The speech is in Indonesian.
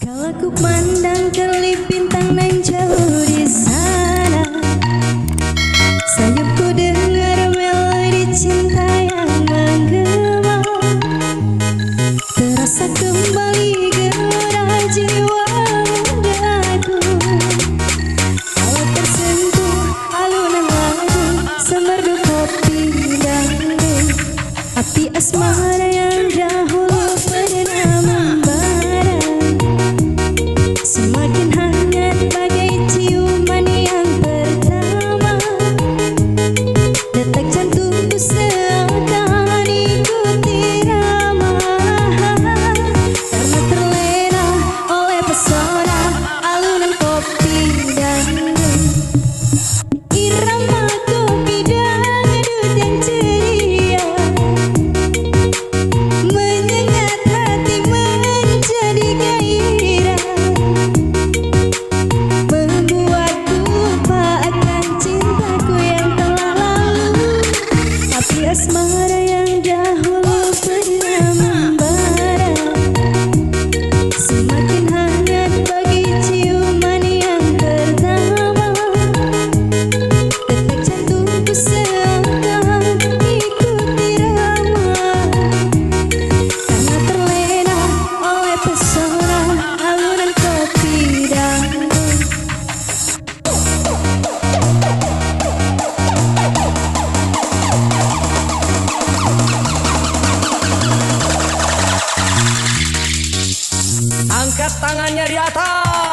Kalau ku pandang kelip bintang nan jauh di sana, sayupku dengar melodi cinta yang menggema. Terasa kembali gerak jiwa mudaku. Kalau tersentuh alunan lagu semerdu kopi dangdut, api asmara yang dahulu pernah membara semakin hangat bagai ciuman yang pertama. Detak jantungku seakan ikuti irama, karena terlena oleh pesona alunan kopi dangdut. Irama kopi dangdut yang ceria menyengat hati menjadi gairah, membuatku lupakan cintaku yang telah lalu. Api asmara yang dahulu pernah membara semakin hangat bagi ciuman yang pertama. Detak jantungku seakan ikut irama, karena terlena oleh pesona alunan kopi dangdut. Angkat tangannya di atas.